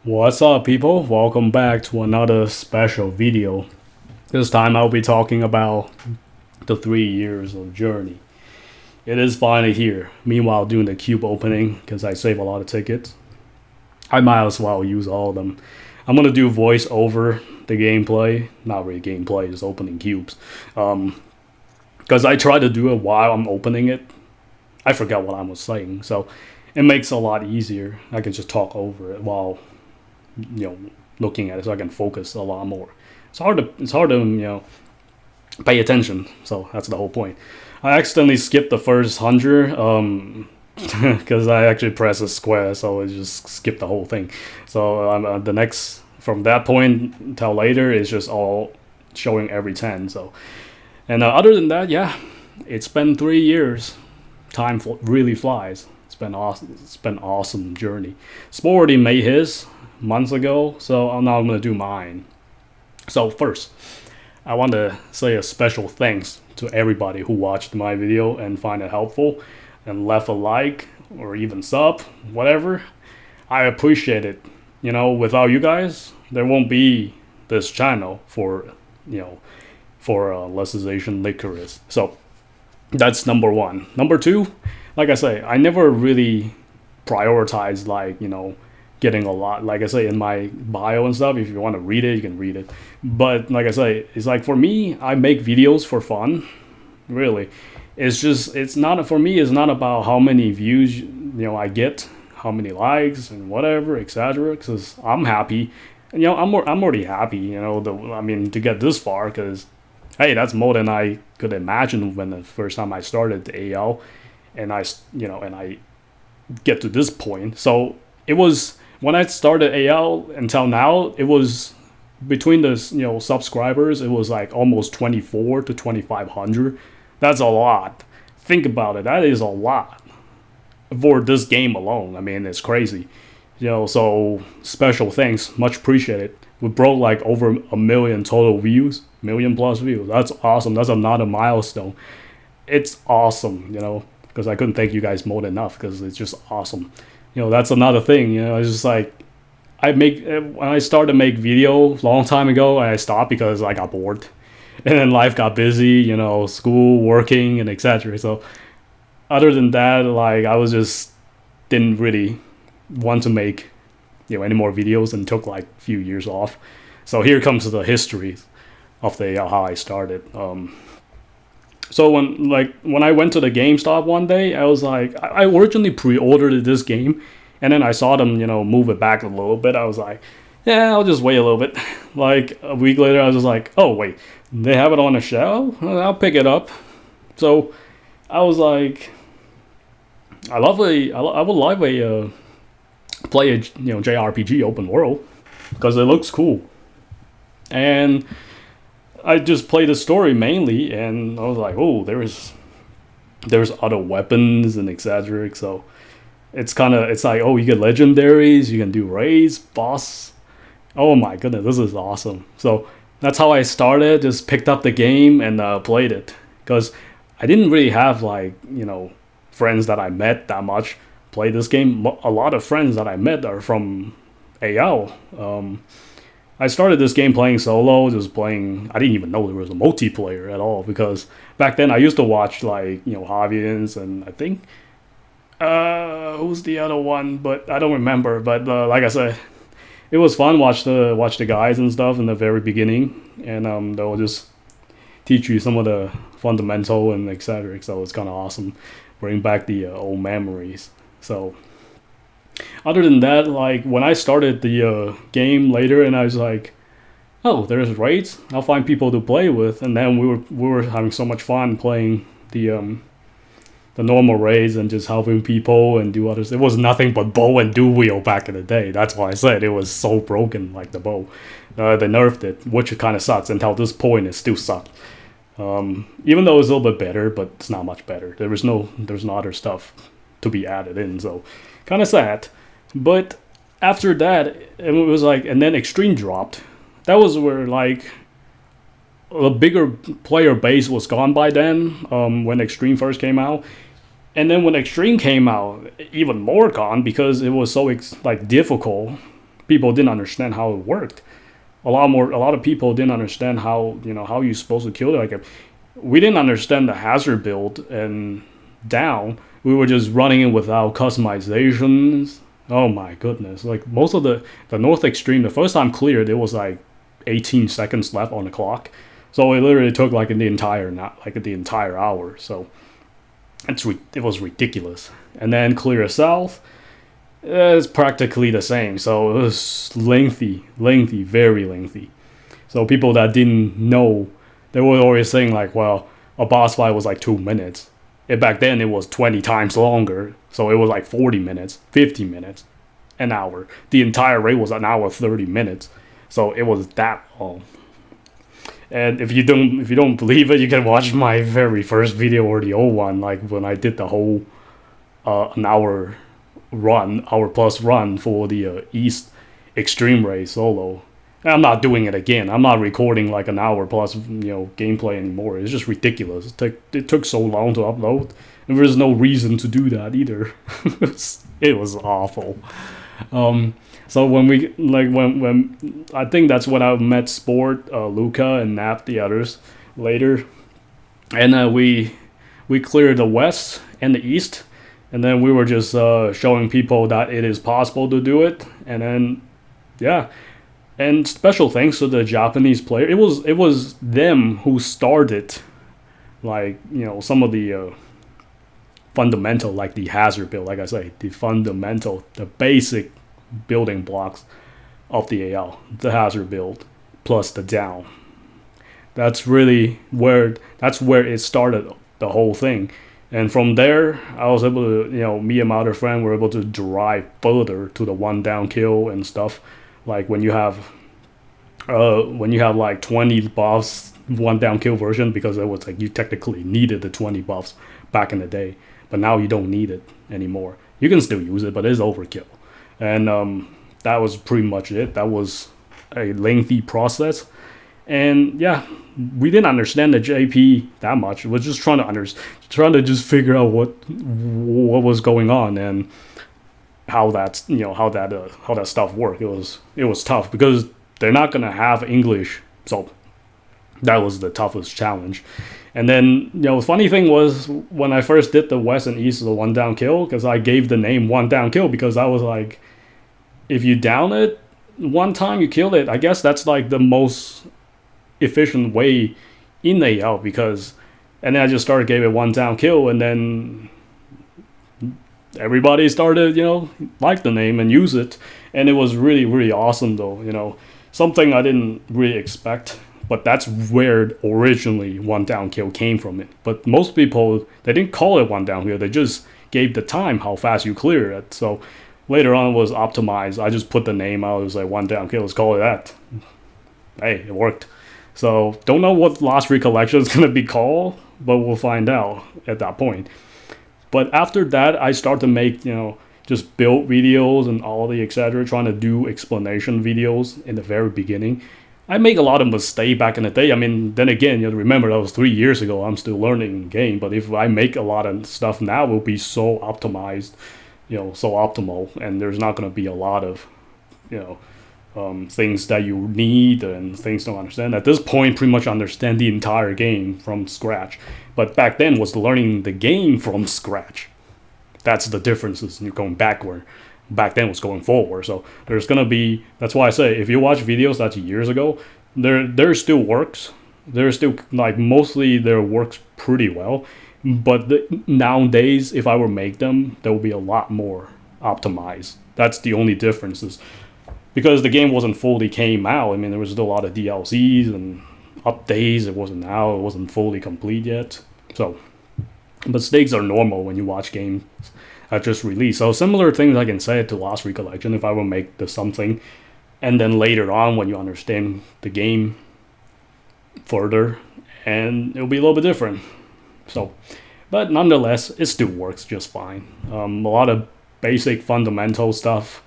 What's up, people? Welcome back to another special video. This time I'll be talking about the 3 years of journey. It is finally here. Meanwhile, doing the cube opening because I save a lot of tickets. I might as well use all of them. I'm gonna do voice over the gameplay, not really gameplay, just opening cubes. Because I try to do it while I'm opening it. I forgot what I was saying, so it makes it a lot easier. I can just talk over it while you know looking at it, so I can focus a lot more. It's hard to pay attention. So that's the whole point. I accidentally skipped the first 100 because I actually pressed a square, so it just skipped the whole thing. So the next from that point until later is just all showing every 10. So and other than that, yeah, it's been 3 years. Time really flies. It's been awesome. It's been an awesome journey. Sport already made his months ago, so now I'm gonna do mine. So first, I want to say a special thanks to everybody who watched my video and find it helpful and left a like or even sub, whatever. I appreciate it. Without you guys, there won't be this channel for Alicization Lycoris. So that's number one. Number two, like I say, I never really prioritized getting a lot. Like I say in my bio and stuff, if you want to read it, you can read it. But like I say, it's like for me, I make videos for fun. Really, it's not for me. It's not about how many views I get, how many likes and whatever, etc. Because I'm happy. I'm already happy. To get this far, because hey, that's more than I could imagine when the first time I started the AL, and I get to this point. So it was when I started AL until now. It was between the subscribers. It was like almost 24 to 2,500. That's a lot. Think about it. That is a lot for this game alone. I mean, it's crazy. So special thanks, much appreciated. We broke like over 1 million total views, million plus views. That's awesome. That's another milestone. It's awesome, because I couldn't thank you guys more than enough, because it's just awesome. That's another thing. It's just like when I started to make video a long time ago, I stopped because I got bored, and then life got busy. School, working, and etc. So other than that, like I was just didn't really want to make any more videos and took like a few years off. So here comes the history of the how I started. So when I went to the GameStop one day, I was like, I originally pre-ordered this game, and then I saw them move it back a little bit. I was like, yeah, I'll just wait a little bit. Like a week later, I was just like, oh wait, they have it on the shelf. I'll pick it up. So I was like, I would love a play a JRPG open world, because it looks cool. And I just played the story mainly, and I was like, oh, there's other weapons and etc. So it's like, oh, you get legendaries, you can do raids, boss. Oh my goodness, this is awesome. So that's how I started. Just picked up the game and played it, because I didn't really have friends that I met that much play this game. A lot of friends that I met are from AL. I started this game playing solo, just playing. I didn't even know there was a multiplayer at all, because back then I used to watch Javians, and I think who's the other one, but I don't remember. But like I said, it was fun watch the guys and stuff in the very beginning, and they'll just teach you some of the fundamental and etc. So it's kind of awesome, bring back the old memories. So other than that, like when I started the game later, and I was like, oh, there's raids. I'll find people to play with, and then we were having so much fun playing the normal raids and just helping people and do others. It was nothing but bow and dual wheel back in the day. That's why I said it was so broken, like the bow. They nerfed it, which kind of sucks. Until this point, it still sucked. Even though it's a little bit better, but it's not much better. There's no other stuff to be added in, so kind of sad. But after that, it was like, and then Extreme dropped. That was where like a bigger player base was gone by then, when Extreme first came out. And then when Extreme came out, even more gone, because it was so difficult people didn't understand how it worked. A lot of people didn't understand how, how you're supposed to kill it. Like, we didn't understand the hazard build and down. We were just running it without customizations. Oh my goodness! Like, most of the North Extreme, the first time cleared, it was like 18 seconds left on the clock. So it literally took like the entire hour. So it was ridiculous. And then clear south, it's practically the same. So it was lengthy, very lengthy. So people that didn't know, they were always saying like, well, a boss fight was like 2 minutes. And back then it was 20 times longer. So it was like 40 minutes, 50 minutes, an hour. The entire raid was an hour 30 minutes. So it was that long. And if you don't believe it, you can watch my very first video or the old one, like when I did the whole an hour plus run for the East Extreme Race solo. And I'm not doing it again. I'm not recording like an hour plus gameplay anymore. It's just ridiculous. It took so long to upload, and there's no reason to do that either. It was awful. So when I think that's when I met Sport, Luca, and Nap, the others later, and we cleared the west and the east, and then we were just showing people that it is possible to do it, and then yeah, and special thanks to the Japanese player. It was them who started, like some of the fundamental, like the hazard build, like I say, the fundamental, the basic building blocks of the AL, the hazard build plus the down. That's where it started, the whole thing. And from there, I was able to, me and my other friend were able to drive further to the one down kill and stuff. Like when you have like 20 buffs, one down kill version, because it was like you technically needed the 20 buffs back in the day, but now you don't need it anymore. You can still use it, but it's overkill. And that was pretty much it. That was a lengthy process. And yeah, we didn't understand the JP that much. We were just trying to just figure out what was going on and how that stuff worked. It was tough because they're not gonna have English, so that was the toughest challenge. And then the funny thing was when I first did the west and east of the one down kill, because I gave the name one down kill because I was like, if you down it one time, you kill it. I guess that's like the most efficient way in AL, because, and then I just gave it one down kill, and then everybody started like the name and use it, and it was really, really awesome though. Something I didn't really expect, but that's where originally one down kill came from it. But most people, they didn't call it one down kill, they just gave the time how fast you clear it. So later on it was optimized. I just put the name out. It was like one down kill. Let's call it that. Hey, it worked. So don't know what Lost Recollection is gonna be called, but we'll find out at that point. But after that, I start to make just build videos and all the etc. Trying to do explanation videos in the very beginning. I make a lot of mistakes back in the day. I mean, then again, remember that was 3 years ago. I'm still learning the game. But if I make a lot of stuff now, it will be so optimized, so optimal, and there's not going to be a lot of, things that you need and things to understand. At this point, pretty much understand the entire game from scratch. But back then was learning the game from scratch. That's the differences. You're going backward. Back then was going forward. So there's gonna be. That's why I say if you watch videos that's years ago, there still works. There's still like mostly there works pretty well. But nowadays, if I were to make them, there will be a lot more optimized. That's the only differences. Because the game wasn't fully came out. I mean, there was still a lot of DLCs and updates. It wasn't fully complete yet. So, mistakes are normal when you watch games that just released. So similar things I can say to Lost Recollection if I will make the something, and then later on when you understand the game further, and it'll be a little bit different. So, but nonetheless, it still works just fine. A lot of basic fundamental stuff.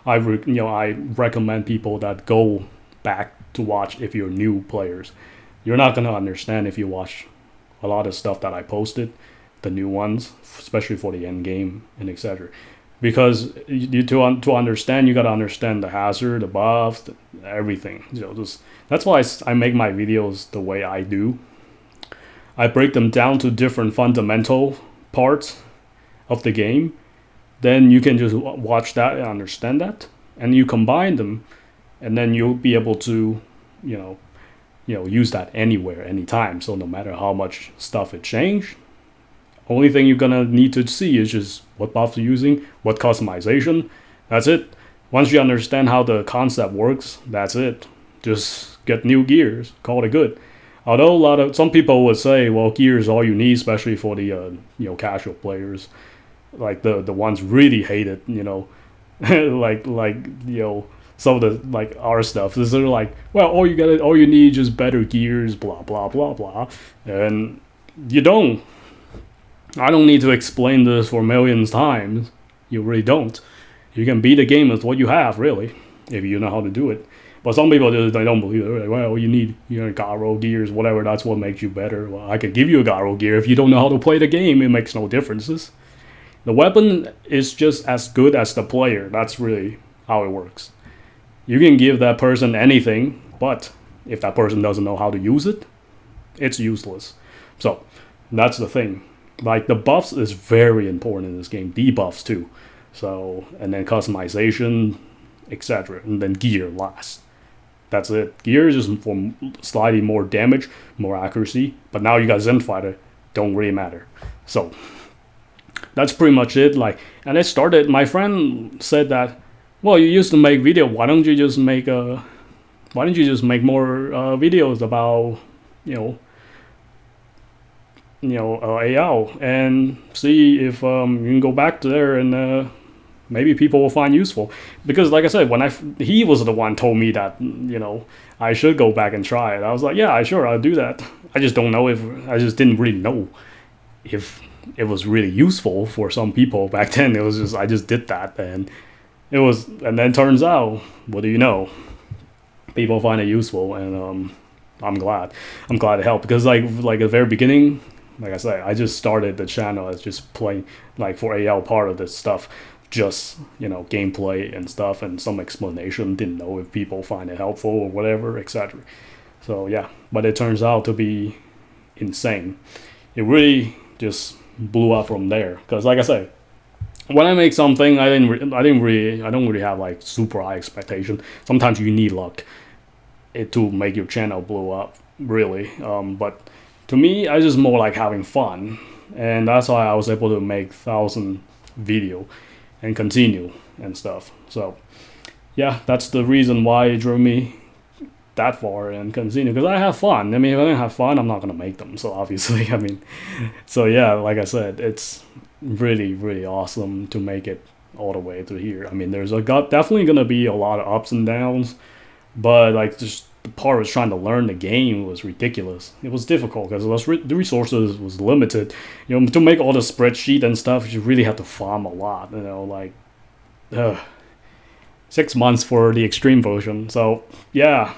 I recommend people that go back to watch if you're new players. You're not gonna understand if you watch a lot of stuff that I posted, the new ones, especially for the end game and etc. because to understand, you gotta understand the hazard, the buff, everything. Just that's why I make my videos the way I do. I break them down to different fundamental parts of the game. Then you can just watch that and understand that, and you combine them, and then you'll be able to, you know, use that anywhere, anytime. So no matter how much stuff it changed, only thing you're gonna need to see is just what buffs you're using, what customization. That's it. Once you understand how the concept works, that's it. Just get new gears, call it good. Although some people would say, well, gear is all you need, especially for the casual players, like the ones really hate it, like some of the like our stuff. Is they're like, well, all you need is just better gears, blah blah blah blah, and you don't. I don't need to explain this for millions times. You really don't. You can beat the game with what you have, really, if you know how to do it. But some people they don't believe it. They're like, well, you need gyro gears, whatever. That's what makes you better. Well, I could give you a gyro gear if you don't know how to play the game. It makes no differences. The weapon is just as good as the player. That's really how it works. You can give that person anything, but if that person doesn't know how to use it, it's useless. So that's the thing. Like the buffs is very important in this game. Debuffs too. So and then customization, etc. And then gear last. That's it. Gear is just for slightly more damage, more accuracy. But now you got Zen Fighter, don't really matter. So that's pretty much it. Like, and it started. My friend said that, well, you used to make video. Why don't you just make more videos about AL and see if you can go back to there and maybe people will find useful. Because like I said, he was the one told me that I should go back and try it. I was like, yeah, sure, I'll do that. I just didn't really know if it was really useful for some people back then. It was just I just did that and then turns out, what do you know? People find it useful, and I'm glad to help, because like at the very beginning, like I said, I just started the channel as just playing like for AL part of this stuff, just gameplay and stuff and some explanation. Didn't know if people find it helpful or whatever, etc. So yeah, but it turns out to be insane. It really just blew up from there, because like I said, when I make something, I don't really have like super high expectation. Sometimes you need luck to make your channel blow up, really. But to me, I just more like having fun, and that's why I was able to make 1,000 video and continue and stuff. So yeah, that's the reason why it drew me that far and continue, because I have fun. I mean, if I don't have fun, I'm not gonna make them. So obviously, I mean, so yeah, like I said, it's really, really awesome to make it all the way to here. I mean, there's definitely gonna be a lot of ups and downs, but like just the part was trying to learn the game was ridiculous. It was difficult because the resources was limited. To make all the spreadsheet and stuff, you really have to farm a lot. Like 6 months for the extreme version. So yeah,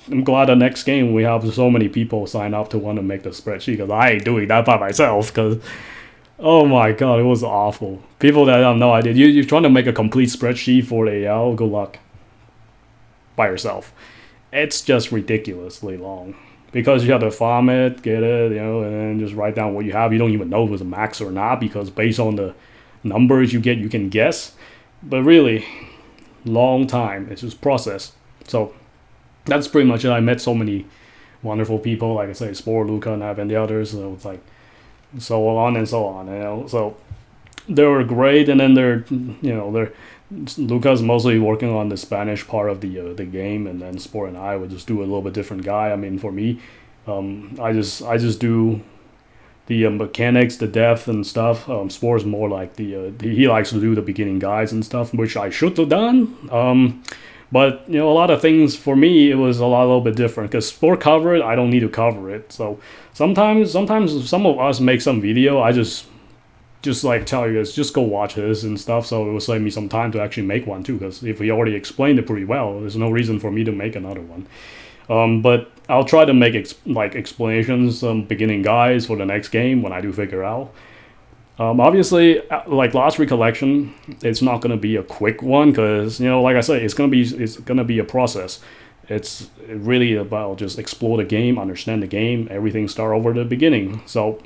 I'm glad the next game we have so many people sign up to want to make the spreadsheet, because I ain't doing that by myself. Because oh my god, it was awful. People that have no idea, you're trying to make a complete spreadsheet for AL, good luck. By yourself. It's just ridiculously long, because you have to farm it, get it, and then just write down what you have. You don't even know if it's a max or not, because based on the numbers you get, you can guess. But really, long time. It's just process. So that's pretty much it. I met so many wonderful people, like I say, Spore, Luca, and Evan, the others. So it's like so on and so on. So they were great, and then they're Luca's mostly working on the Spanish part of the game, and then Spore and I would just do a little bit different guy. I mean, for me, I just do the mechanics, the depth and stuff. Spore's more like he likes to do the beginning guides and stuff, which I should have done. But a lot of things for me, it was a little bit different, because Spore cover it, I don't need to cover it. So sometimes some of us make some video, I just like tell you guys, just go watch this and stuff. So it will save me some time to actually make one too, because if we already explained it pretty well, there's no reason for me to make another one. But I'll try to make explanations, beginning guides for the next game when I do figure out. Obviously, like Lost Recollection, it's not gonna be a quick one because like I say, it's gonna be a process. It's really about just explore the game, understand the game, everything start over the beginning. So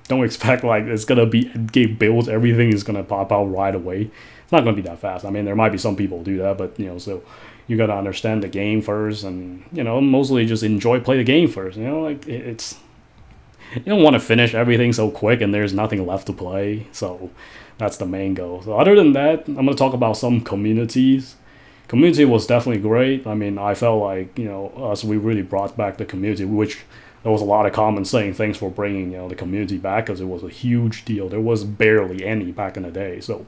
don't expect like it's gonna be game builds, everything is gonna pop out right away. It's not gonna be that fast. I mean, there might be some people who do that, but so you gotta understand the game first, and mostly just enjoy play the game first. Like it's you don't want to finish everything so quick and there's nothing left to play. So that's the main goal. So other than that, I'm gonna talk about some communities. Community was definitely great. I mean, I felt like us, we really brought back the community, which there was a lot of comments saying thanks for bringing the community back because it was a huge deal. There was barely any back in the day. So,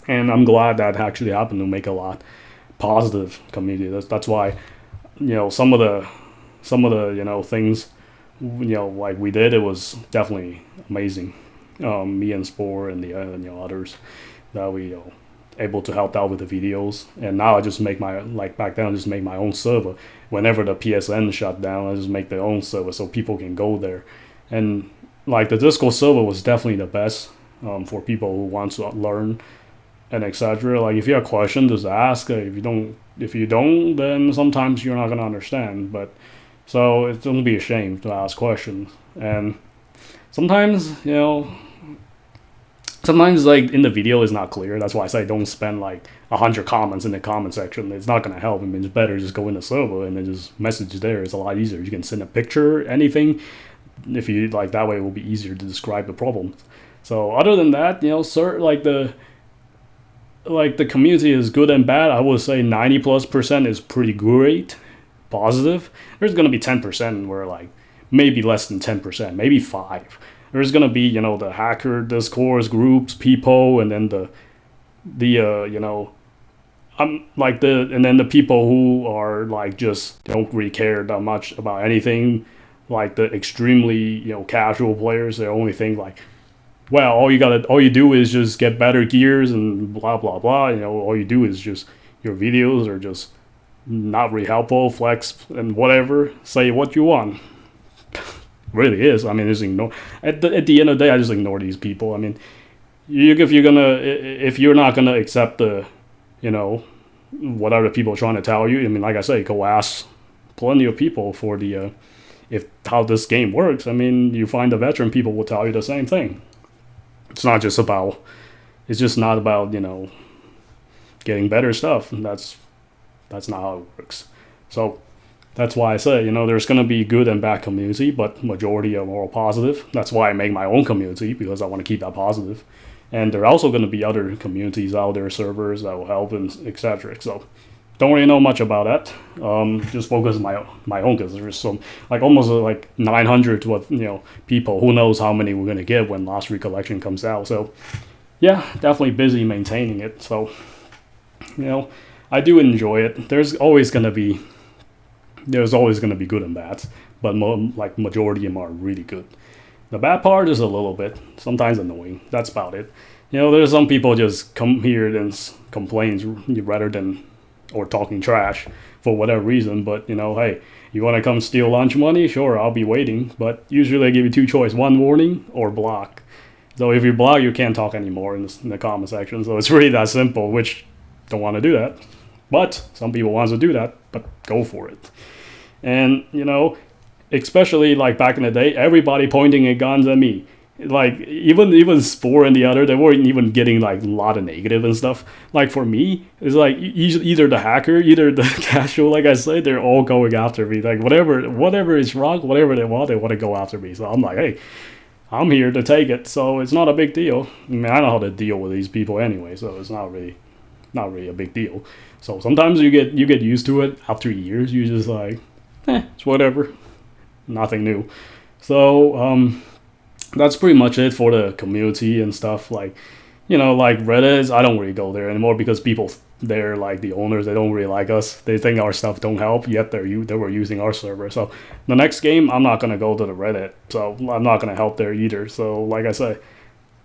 and I'm glad that actually happened to make a lot positive community. That's why some of the things like we did, it was definitely amazing. Me and Spore and the others that we able to help out with the videos. And now I just make my, like back then I just make my own server. Whenever the PSN shut down, I just make their own server so people can go there. And like the Discord server was definitely the best for people who want to learn and etc. Like if you have questions, just ask. If you don't, then sometimes you're not gonna understand. But so it don't be ashamed to ask questions. And sometimes sometimes like in the video is not clear. That's why I say don't spend like 100 comments in the comment section. It's not gonna help. I mean, it's better just go in the server and then just message there. It's a lot easier. You can send a picture, anything. If you like that way, it will be easier to describe the problems. So other than that, sir, like the community is good and bad. I would say 90+% is pretty great, positive. There's gonna be 10% where like maybe less than 10%, maybe 5. There's gonna be the hacker discourse groups, people, and then and then the people who are like just don't really care that much about anything, like the extremely casual players. They only think like, well, all you do is just get better gears and blah blah blah. All you do is just your videos are just not really helpful, flex and whatever. Say what you want. Really is. I mean, just ignore. At the end of the day, I just ignore these people. I mean, if you're not gonna accept the, what other people are trying to tell you. I mean, like I say, go ask plenty of people for the if how this game works. I mean, you find the veteran people will tell you the same thing. It's not just about. It's just not about getting better stuff. That's not how it works. So that's why I say, there's going to be good and bad community, but majority are more positive. That's why I make my own community, because I want to keep that positive. And there are also going to be other communities out there, servers that will help and etc. So don't really know much about that. Just focus on my own, because there's some like almost like 900 to people. Who knows how many we're going to get when Lost Recollection comes out. So yeah, definitely busy maintaining it. So I do enjoy it. There's always going to be good and bad, but like majority of them are really good. The bad part is a little bit sometimes annoying. That's about it. There's some people just come here and complain rather than or talking trash for whatever reason. But hey, you want to come steal lunch money? Sure, I'll be waiting. But usually I give you two choices: one, warning, or block. So if you block, you can't talk anymore in the comment section. So it's really that simple. Which don't want to do that, but some people want to do that. But go for it. And especially like back in the day, everybody pointing at guns at me. Like even Spore and the other, they weren't even getting like a lot of negative and stuff. Like for me, it's like either the hacker, either the casual. Like I said, they're all going after me. Like whatever is wrong, whatever they want to go after me. So I'm like, hey, I'm here to take it. So it's not a big deal. I mean, I know how to deal with these people anyway, so it's not really a big deal. So sometimes you get used to it. After years, you just like, it's whatever, nothing new. So that's pretty much it for the community and stuff. Like like Reddit, I don't really go there anymore because people there, like the owners, they don't really like us. They think our stuff don't help, yet they were using our server. So the next game, I'm not gonna go to the Reddit, so I'm not gonna help there either. So like I say,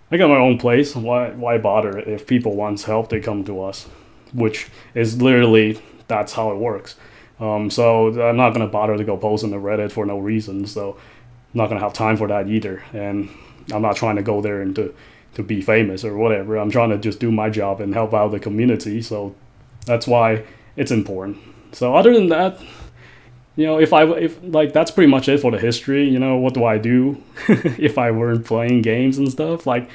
I got my own place. Why bother? If people want help, they come to us, which is literally that's how it works. So I'm not gonna bother to go post on the Reddit for no reason. So I'm not gonna have time for that either. And I'm not trying to go there and to to be famous or whatever. I'm trying to just do my job and help out the community. So that's why it's important. So other than that, if like that's pretty much it for the history. What do I do if I weren't playing games and stuff? Like,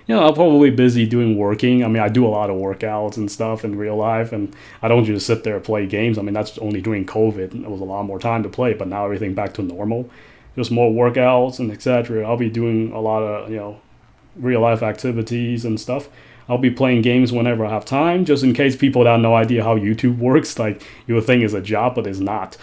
I'm probably busy working. I mean, I do a lot of workouts and stuff in real life, and I don't just sit there and play games. I mean, that's only during COVID. It was a lot more time to play, but now everything back to normal. Just more workouts and etc. I'll be doing a lot of, real life activities and stuff. I'll be playing games whenever I have time, just in case people that have no idea how YouTube works. Like, you would think it's a job, but it's not.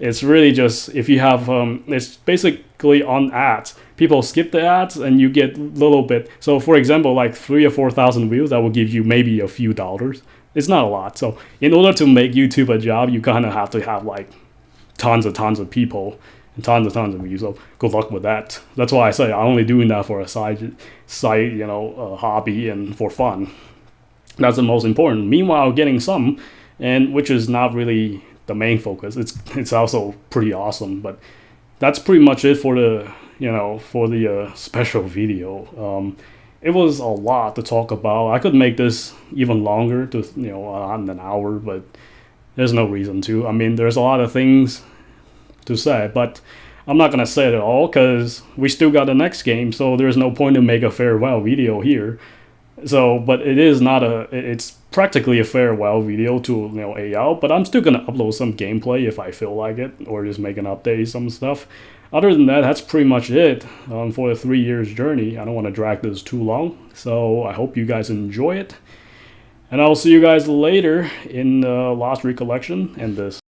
It's really just, if you have, it's basically on ads. People skip the ads and you get a little bit. So for example, like 3 or 4,000 views, that will give you maybe a few dollars. It's not a lot. So in order to make YouTube a job, you kind of have to have like tons of people and tons of views. So good luck with that. That's why I say I'm only doing that for a side, a hobby and for fun. That's the most important. Meanwhile, getting some, and which is not really the main focus. It's also pretty awesome, but that's pretty much it for the special video. It was a lot to talk about. I could make this even longer to an hour, but there's no reason to. I mean, there's a lot of things to say, but I'm not gonna say it all because we still got the next game, so there's no point to make a farewell video here. So, but it's practically a farewell video to AL, but I'm still gonna upload some gameplay if I feel like it, or just make an update, some stuff. Other than that, that's pretty much it for the 3 years journey. I don't want to drag this too long, so I hope you guys enjoy it, and I'll see you guys later in Lost Recollection and this